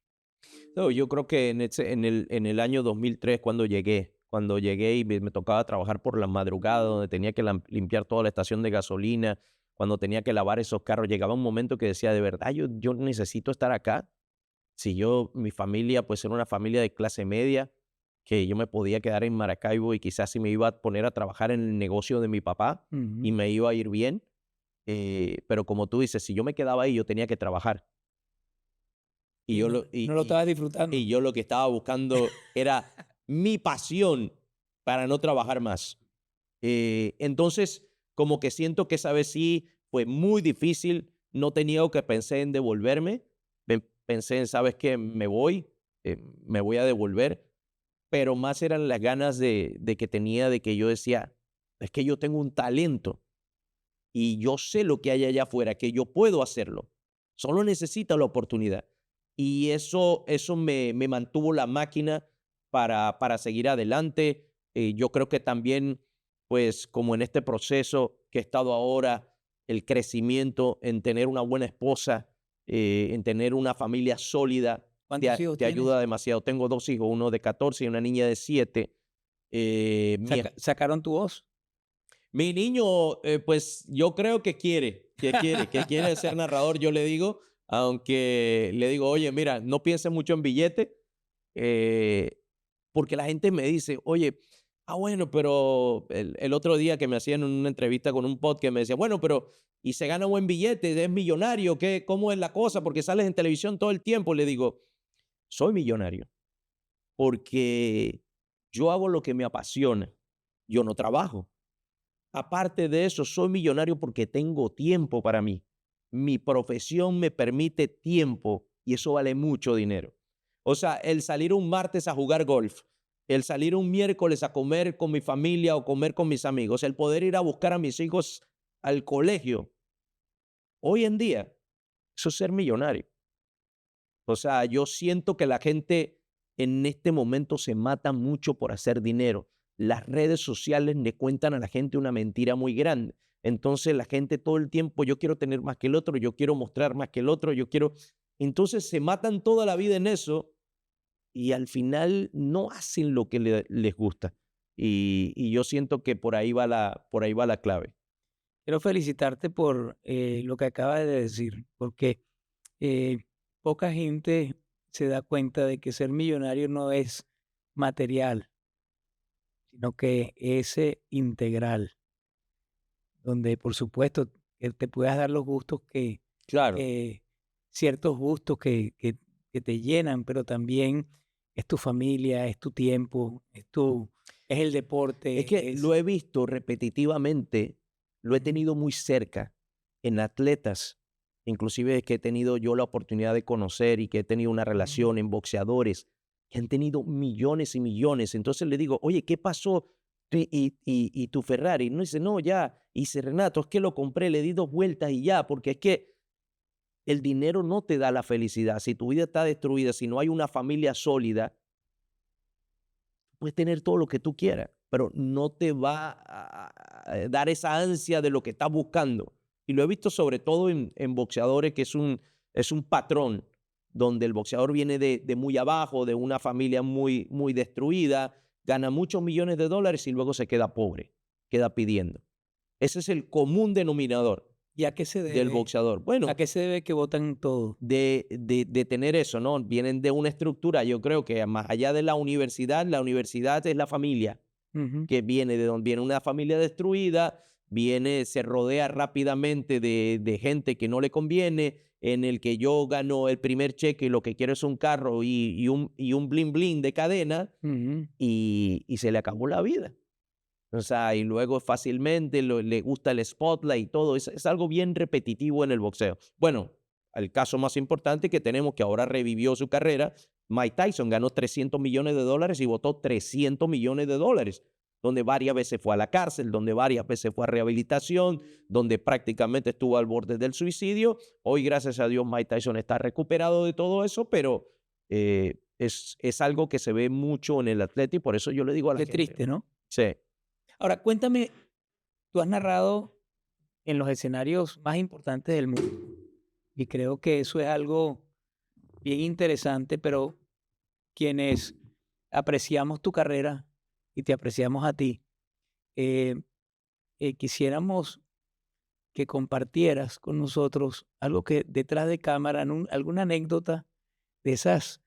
S2: No, yo creo que en el año 2003 cuando llegué y me tocaba trabajar por la madrugada, donde tenía que limpiar toda la estación de gasolina, cuando tenía que lavar esos carros, llegaba un momento que decía, de verdad, yo necesito estar acá. Si mi familia, pues era una familia de clase media, que yo me podía quedar en Maracaibo y quizás si me iba a poner a trabajar en el negocio de mi papá y
S1: Ujú.
S2: me iba a ir bien. Pero como tú dices, si yo me quedaba ahí, yo tenía que trabajar. Y
S1: Y
S2: yo
S1: no,
S2: lo,
S1: no lo
S2: y,
S1: estabas
S2: y
S1: disfrutando.
S2: yo lo que estaba buscando era mi pasión para no trabajar más. Entonces, como que siento que esa vez sí fue muy difícil. No tenía que pensé en devolverme. Pensé en, ¿sabes qué? Me voy a devolver. Pero más eran las ganas de que tenía, de que yo decía, es que yo tengo un talento y yo sé lo que hay allá afuera, que yo puedo hacerlo. Solo necesito la oportunidad. Y eso me mantuvo la máquina para seguir adelante. Yo creo que también, pues como en este proceso que he estado ahora, el crecimiento en tener una buena esposa, en tener una familia sólida,
S1: ¿Cuántos hijos
S2: te
S1: tienes?
S2: ayuda demasiado. Tengo 2 hijos, uno de 14 y una niña de 7.
S1: ¿Sacaron tu voz?
S2: Mi niño, pues yo creo que quiere ser narrador, yo le digo, aunque le digo, oye, mira, no pienses mucho en billete, eh, porque la gente me dice, oye, bueno, pero el otro día que me hacían una entrevista con un podcast, me decía, bueno, pero y se gana buen billete, es millonario, ¿cómo es la cosa? Porque sales en televisión todo el tiempo. Le digo, soy millonario porque yo hago lo que me apasiona, yo no trabajo. Aparte de eso, soy millonario porque tengo tiempo para mí. Mi profesión me permite tiempo y eso vale mucho dinero. O sea, el salir un martes a jugar golf, el salir un miércoles a comer con mi familia o comer con mis amigos, el poder ir a buscar a mis hijos al colegio, hoy en día, eso es ser millonario. O sea, yo siento que la gente en este momento se mata mucho por hacer dinero. Las redes sociales le cuentan a la gente una mentira muy grande. Entonces la gente todo el tiempo, yo quiero tener más que el otro, yo quiero mostrar más que el otro, yo quiero... Entonces se matan toda la vida en eso y al final no hacen lo que les gusta. Y yo siento que por ahí va la clave.
S1: Quiero felicitarte por lo que acabas de decir, porque eh, poca gente se da cuenta de que ser millonario no es material, sino que es integral, donde por supuesto que te puedas dar los gustos
S2: Claro.
S1: que ciertos gustos que te llenan, pero también es tu familia, es tu tiempo, es el
S2: Es que
S1: deporte,
S2: lo
S1: es...
S2: he visto repetitivamente, lo he
S1: Ujú,
S2: tenido muy cerca en atletas, inclusive que he tenido yo la oportunidad de conocer y que he tenido una
S1: ujú.
S2: relación en boxeadores que han tenido millones y millones. Entonces le digo, oye, ¿qué pasó? Y tu Ferrari? No dice, no, ya. Y dice, Renato, es que lo compré, le di 2 vueltas y ya, porque es que el dinero no te da la felicidad. Si tu vida está destruida, si no hay una familia sólida, puedes tener todo lo que tú quieras, pero no te va a dar esa ansia de lo que estás buscando. Y lo he visto sobre todo en boxeadores, que es un patrón, donde el boxeador viene de muy abajo, de una familia muy, muy destruida, gana muchos millones de dólares y luego se queda pobre, queda pidiendo. Ese es el común denominador
S1: ¿Y a qué se
S2: del
S1: debe?
S2: boxeador.
S1: ¿A
S2: Bueno,
S1: qué se debe que votan todo?
S2: de tener eso, ¿no? Vienen de una estructura, yo creo que más allá de la universidad es la familia,
S1: Ujú.
S2: que viene de donde viene una familia destruida, se rodea rápidamente de gente que no le conviene, en el que yo gano el primer cheque y lo que quiero es un carro y un bling bling de cadena
S1: Ujú.
S2: y se le acabó la vida. O sea, y luego fácilmente le gusta el spotlight y todo. Es algo bien repetitivo en el boxeo. Bueno, el caso más importante que tenemos, que ahora revivió su carrera, Mike Tyson ganó 300 millones de dólares y votó 300 millones de dólares, donde varias veces fue a la cárcel, donde varias veces fue a rehabilitación, donde prácticamente estuvo al borde del suicidio. Hoy, gracias a Dios, Mike Tyson está recuperado de todo eso, pero es algo que se ve mucho en el atleta y por eso yo le digo a la
S1: Qué
S2: gente,
S1: triste, ¿no?
S2: sí.
S1: Ahora, cuéntame, tú has narrado en los escenarios más importantes del mundo y creo que eso es algo bien interesante, pero quienes apreciamos tu carrera y te apreciamos a ti, eh, quisiéramos que compartieras con nosotros algo que detrás de cámara, alguna anécdota de esas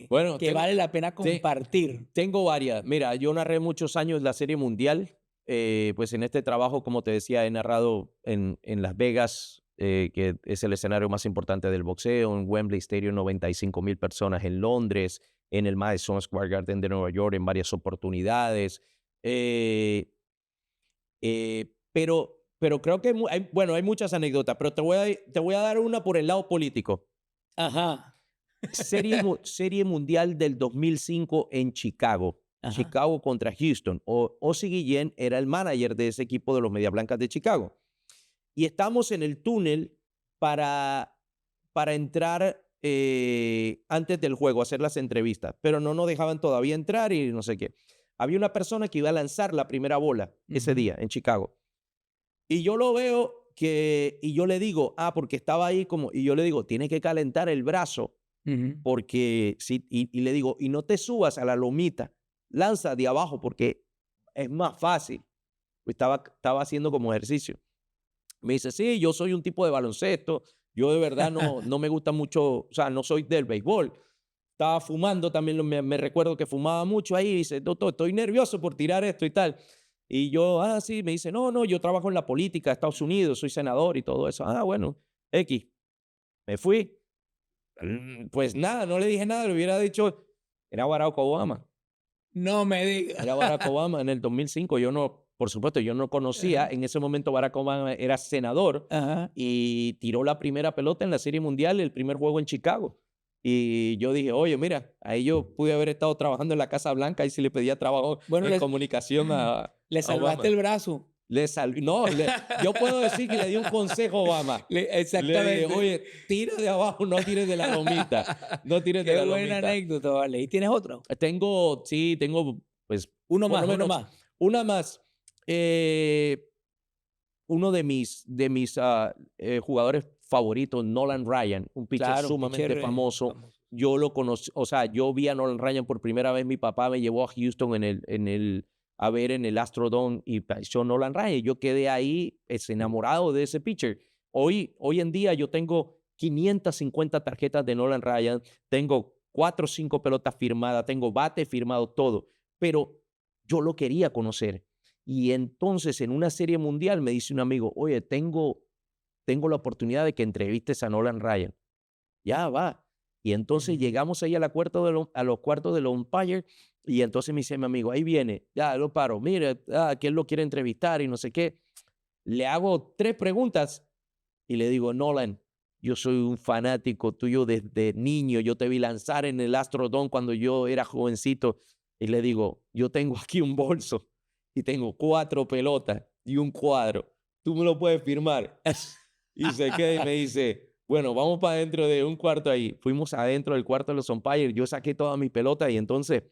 S2: Bueno,
S1: que vale la pena
S2: te-
S1: compartir.
S2: tengo varias. Mira, yo narré muchos años la Serie Mundial. Pues en este trabajo, como te decía, he narrado en Las Vegas, que es el escenario más importante del boxeo, en Wembley Stadium, 95,000 personas, en Londres, en el Madison Square Garden de Nueva York en varias oportunidades. Eh, pero creo que bueno, hay muchas anécdotas, pero te voy a dar una por el lado político.
S1: Ajá,
S2: Serie Mundial del 2005 en Chicago.
S1: ajá.
S2: Chicago contra Houston. Ozzie Guillén era el manager de ese equipo de los Medias Blancas de Chicago. Y estamos en el túnel para entrar antes del juego, hacer las entrevistas, pero no nos dejaban todavía entrar y no sé qué. Había una persona que iba a lanzar la primera bola ese
S1: Ujú,
S2: día en Chicago. Y yo lo veo y yo le digo, porque estaba ahí y yo le digo, tiene que calentar el brazo
S1: ujú.
S2: porque sí, y le digo, y no te subas a la lomita, lanza de abajo porque es más fácil. Estaba haciendo como ejercicio. Me dice, sí, yo soy un tipo de baloncesto, yo de verdad no me gusta mucho, o sea, no soy del béisbol. Estaba fumando también, me recuerdo que fumaba mucho ahí, y dice, doctor, estoy nervioso por tirar esto y tal. Y yo, sí, me dice, no, yo trabajo en la política de Estados Unidos, soy senador y todo eso. Bueno, X, me fui. Pues nada, no le dije nada, le hubiera dicho, era Barack Obama.
S1: No me digas.
S2: Era Barack Obama en el 2005. Yo no, por supuesto, yo no conocía. En ese momento Barack Obama era senador
S1: Ajá.
S2: y tiró la primera pelota en la Serie Mundial, el primer juego en Chicago. Y yo dije, oye, mira, ahí yo pude haber estado trabajando en la Casa Blanca y si le pedía trabajo
S1: Bueno,
S2: en comunicación
S1: le
S2: a
S1: salvaste
S2: Obama.
S1: el brazo.
S2: No, yo puedo decir que le di un consejo a Obama. Le dije,
S1: Exactamente.
S2: oye, tira de abajo, no tires de la lomita. No tires de
S1: Qué
S2: la
S1: buena
S2: lomita.
S1: anécdota, vale. ¿Y tienes otro?
S2: Tengo, pues,
S1: Uno
S2: por lo
S1: más, uno
S2: menos
S1: más.
S2: una más. Eh, Uno de mis jugadores favoritos, Nolan Ryan, un pitcher
S1: Claro, un pitcher
S2: sumamente famoso.
S1: famoso.
S2: Yo lo conocí, o sea, yo vi a Nolan Ryan por primera vez. Mi papá me llevó a Houston a ver en el Astrodome y apareció Nolan Ryan. Yo quedé ahí enamorado de ese pitcher. Hoy en día yo tengo 550 tarjetas de Nolan Ryan, tengo 4 o 5 pelotas firmadas, tengo bate firmado, todo, pero yo lo quería conocer. Y entonces en una serie mundial me dice un amigo, oye, tengo la oportunidad de que entrevistes a Nolan Ryan. Ya va. Y entonces
S1: Ujú.
S2: llegamos ahí a los cuartos del umpire y entonces me dice mi amigo, ahí viene, ya lo paro, mire, que él lo quiere entrevistar y no sé qué. Le hago 3 preguntas y le digo, Nolan, yo soy un fanático tuyo desde niño, yo te vi lanzar en el Astrodome cuando yo era jovencito. Y le digo, yo tengo aquí un bolso y tengo 4 pelotas y un cuadro. ¿Tú me lo puedes firmar? Y se queda y me dice, bueno, vamos para adentro de un cuarto ahí. Fuimos adentro del cuarto de los umpires, yo saqué todas mis pelotas y entonces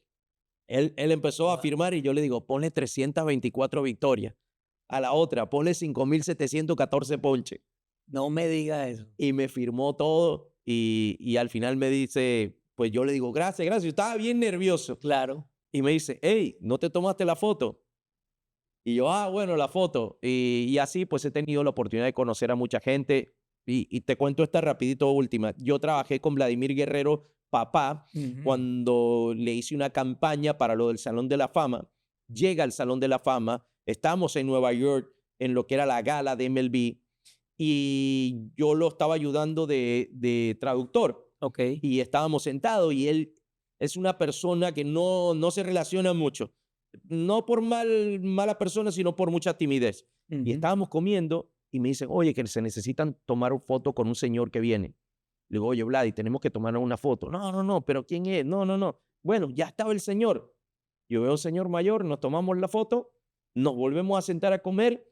S2: él empezó a firmar y yo le digo, ponle 324 victorias. A la otra, ponle 5714 ponches.
S1: No me digas eso.
S2: Y me firmó todo y al final me dice, pues yo le digo, gracias, gracias. Yo estaba bien nervioso.
S1: Claro.
S2: Y me dice, hey, ¿no te tomaste la foto? Y yo, bueno, la foto. Y así pues he tenido la oportunidad de conocer a mucha gente. Y te cuento esta rapidito última. Yo trabajé con Vladimir Guerrero, papá,
S1: Ujú.
S2: cuando le hice una campaña para lo del Salón de la Fama. Llega al Salón de la Fama. Estamos en Nueva York en lo que era la gala de MLB y yo lo estaba ayudando de traductor
S1: Okey.
S2: y estábamos sentados y él es una persona que no se relaciona mucho, no por mala persona, sino por mucha timidez. Y
S1: Ujú.
S2: estábamos comiendo y me dicen, oye, que se necesitan tomar una foto con un señor que viene. Le digo, oye, Vladi, tenemos que tomar una foto. No, pero ¿quién es? No. Bueno, ya estaba el señor. Yo veo un señor mayor, nos tomamos la foto, nos volvemos a sentar a comer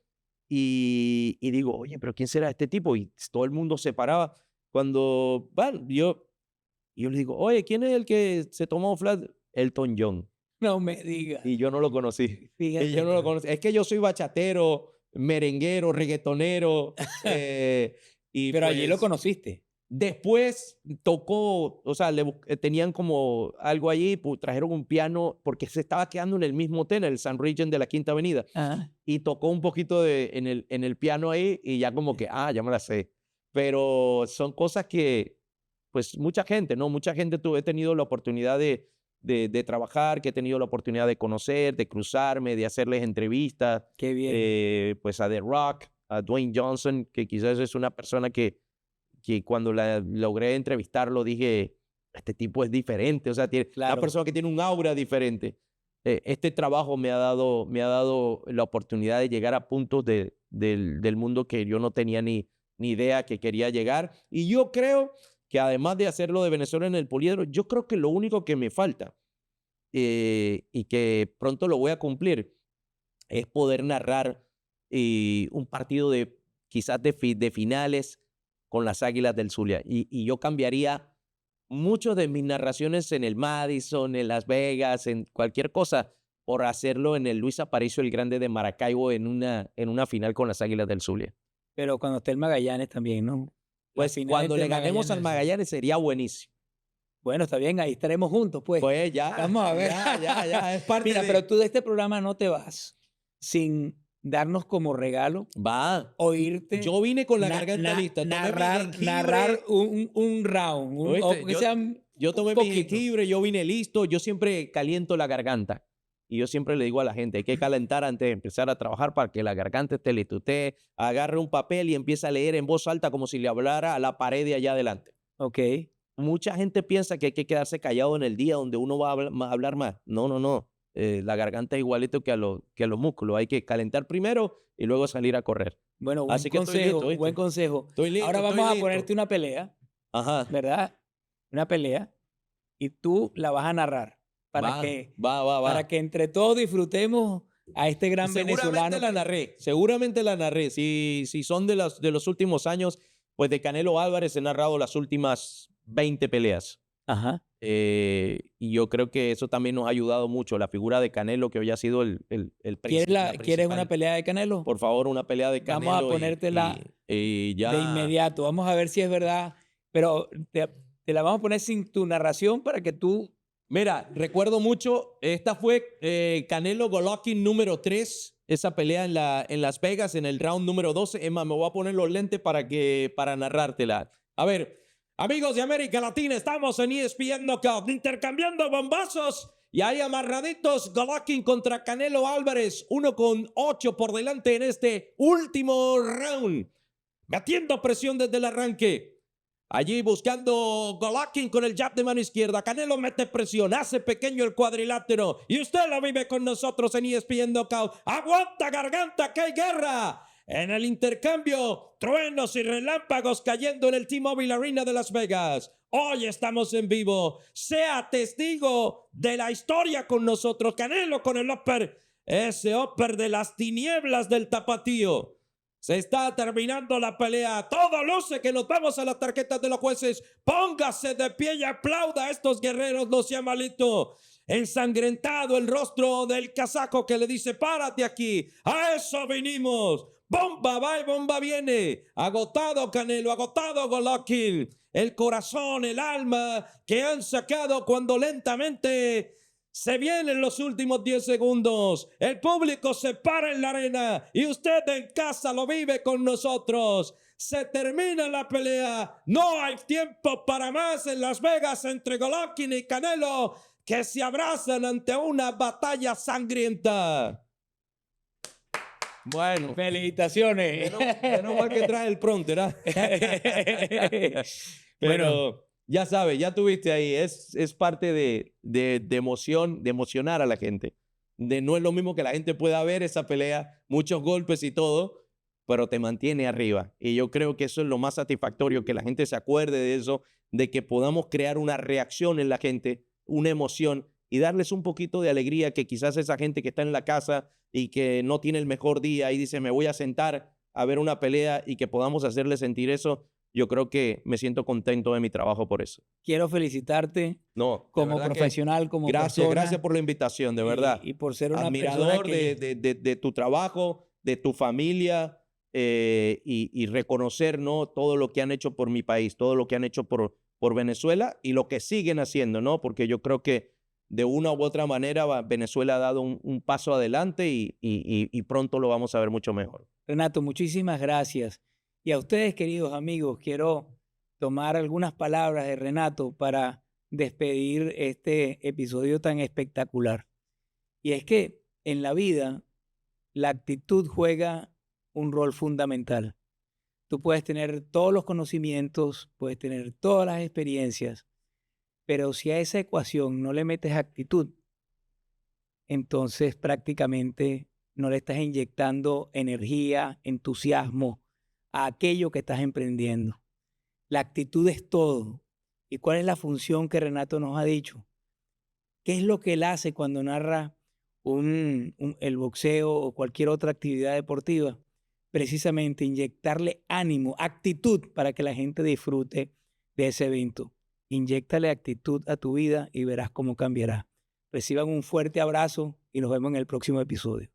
S2: y digo, oye, pero ¿quién será este tipo? Y todo el mundo se paraba. Cuando, bueno, yo le digo, oye, ¿quién es el que se tomó flat? Elton John.
S1: No me digas.
S2: Y yo no lo conocí. Y yo
S1: Fíjate
S2: no lo
S1: tú.
S2: conocí. Es que yo soy bachatero, merenguero, reggaetonero. Y
S1: Pero allí lo
S2: pues
S1: conociste.
S2: después tocó, o sea, tenían como algo allí, trajeron un piano porque se estaba quedando en el mismo hotel, el San Regent de la Quinta Avenida,
S1: Ajá.
S2: y tocó un poquito en el piano ahí y ya como que, ya me la sé. Pero son cosas que, pues mucha gente, ¿no? Mucha gente he tenido la oportunidad de trabajar, que he tenido la oportunidad de conocer, de cruzarme, de hacerles entrevistas,
S1: Qué bien.
S2: pues a The Rock, a Dwayne Johnson, que quizás es una persona que cuando logré entrevistarlo dije, este tipo es diferente, o sea, tiene una
S1: Claro.
S2: persona que tiene un aura diferente. Este trabajo me ha dado la oportunidad de llegar a puntos del mundo que yo no tenía ni idea que quería llegar. Y yo creo que además de hacerlo de Venezuela en el poliedro, yo creo que lo único que me falta y que pronto lo voy a cumplir es poder narrar un partido de quizás de finales con las Águilas del Zulia. Y yo cambiaría muchas de mis narraciones en el Madison, en Las Vegas, en cualquier cosa, por hacerlo en el Luis Aparicio el Grande de Maracaibo en una final con las Águilas del Zulia.
S1: Pero cuando esté el Magallanes también, ¿no? Las
S2: Pues
S1: finales
S2: cuando
S1: del
S2: le ganemos al
S1: Magallanes.
S2: Magallanes sería buenísimo.
S1: Bueno, está bien, ahí estaremos juntos, pues.
S2: Pues ya,
S1: Vamos a ver.
S2: ya, es parte
S1: Mira,
S2: de...
S1: pero tú de este programa no te vas sin darnos como regalo
S2: Va,
S1: oírte
S2: yo vine con la garganta lista, tomé mi
S1: narrar,
S2: jengibre.
S1: narrar un round, o
S2: ¿Oíste?
S1: que sea
S2: Yo
S1: un
S2: tomé mi
S1: poquito.
S2: jengibre, yo vine listo, yo siempre caliento la garganta. Y yo siempre le digo a la gente, hay que calentar antes de empezar a trabajar para que la garganta esté lista. Usted agarre un papel y empieza a leer en voz alta como si le hablara a la pared de allá adelante.
S1: Ok.
S2: Mucha gente piensa que hay que quedarse callado en el día donde uno va a hablar más. No, no, no. La garganta es igualito que a los músculos. Hay que calentar primero y luego salir a correr.
S1: Bueno, buen
S2: Así que estoy listo,
S1: consejo, buen
S2: ¿viste?
S1: consejo.
S2: Estoy listo,
S1: Ahora
S2: estoy
S1: vamos a
S2: listo.
S1: ponerte una pelea,
S2: Ajá.
S1: ¿verdad? Una pelea y tú la vas a narrar para
S2: Va,
S1: que
S2: va.
S1: para que entre todos disfrutemos a este gran venezolano.
S2: Seguramente la narré. Si son de los últimos años, pues de Canelo Álvarez he narrado las últimas 20 peleas.
S1: Ajá.
S2: Y yo creo que eso también nos ha ayudado mucho. La figura de Canelo, que hoy ha sido el
S1: ¿Quieres
S2: la
S1: quieres una
S2: principal.
S1: pelea de Canelo?
S2: Por favor, una pelea de Canelo.
S1: Vamos a ponértela
S2: y ya.
S1: de inmediato. Vamos a ver si es verdad, pero te la vamos a poner sin tu narración para que tú...
S2: Mira, recuerdo mucho, esta fue Canelo Golovkin número 3, esa pelea en Las Vegas en el round número 12. Emma, me voy a poner los lentes para narrártela. A ver, amigos de América Latina, estamos en ESPN Knockout, intercambiando bombazos. Y ahí amarraditos, Golovkin contra Canelo Álvarez, 1:8 por delante en este último round. Metiendo presión desde el arranque. Allí buscando Golovkin con el jab de mano izquierda. Canelo mete presión, hace pequeño el cuadrilátero. Y usted lo vive con nosotros en ESPN Knockout. ¡Aguanta, garganta, que hay guerra! En el intercambio, truenos y relámpagos cayendo en el T-Mobile Arena de Las Vegas. Hoy estamos en vivo. Sea testigo de la historia con nosotros. Canelo con el upper. Ese upper de las tinieblas del tapatío. Se está terminando la pelea. Todo luce que nos vamos a las tarjetas de los jueces. Póngase de pie y aplauda a estos guerreros, no sea malito. Ensangrentado el rostro del casaco que le dice, párate aquí. A eso vinimos. Bomba va y bomba viene. Agotado Canelo, agotado Golovkin. El corazón, el alma que han sacado cuando lentamente... Se vienen los últimos 10 segundos. El público se para en la arena y usted en casa lo vive con nosotros. Se termina la pelea. No hay tiempo para más en Las Vegas entre Golovkin y Canelo, que se abrazan ante una batalla sangrienta. Bueno,
S1: Felicitaciones.
S2: menos mal que trae el pronter, ¿ah? Pero
S1: Bueno,
S2: ya sabes, ya tuviste ahí, es parte de emoción, de emocionar a la gente. No es lo mismo que la gente pueda ver esa pelea, muchos golpes y todo, pero te mantiene arriba. Y yo creo que eso es lo más satisfactorio, que la gente se acuerde de eso, de que podamos crear una reacción en la gente, una emoción y darles un poquito de alegría, que quizás esa gente que está en la casa y que no tiene el mejor día y dice, me voy a sentar a ver una pelea, y que podamos hacerle sentir eso. Yo creo que me siento contento de mi trabajo por eso.
S1: quiero felicitarte
S2: No, de
S1: como
S2: verdad que
S1: profesional, como
S2: gracias
S1: persona
S2: por la invitación, de verdad.
S1: y por ser una persona
S2: Admirador
S1: que...
S2: de tu trabajo, de tu familia, y reconocer, ¿no?, todo lo que han hecho por mi país, todo lo que han hecho por Venezuela y lo que siguen haciendo, ¿no? Porque yo creo que de una u otra manera Venezuela ha dado un paso adelante y pronto lo vamos a ver mucho mejor.
S1: Renato, muchísimas gracias. Y a ustedes, queridos amigos, quiero tomar algunas palabras de Renato para despedir este episodio tan espectacular. Y es que en la vida la actitud juega un rol fundamental. Tú puedes tener todos los conocimientos, puedes tener todas las experiencias, Pero si a esa ecuación no le metes actitud, entonces prácticamente no le estás inyectando energía, entusiasmo a aquello que estás emprendiendo. La actitud es todo. ¿Y cuál es la función que Renato nos ha dicho? ¿Qué es lo que él hace cuando narra el boxeo o cualquier otra actividad deportiva? Precisamente inyectarle ánimo, actitud para que la gente disfrute de ese evento. Inyéctale actitud a tu vida y verás cómo cambiará. Reciban un fuerte abrazo y nos vemos en el próximo episodio.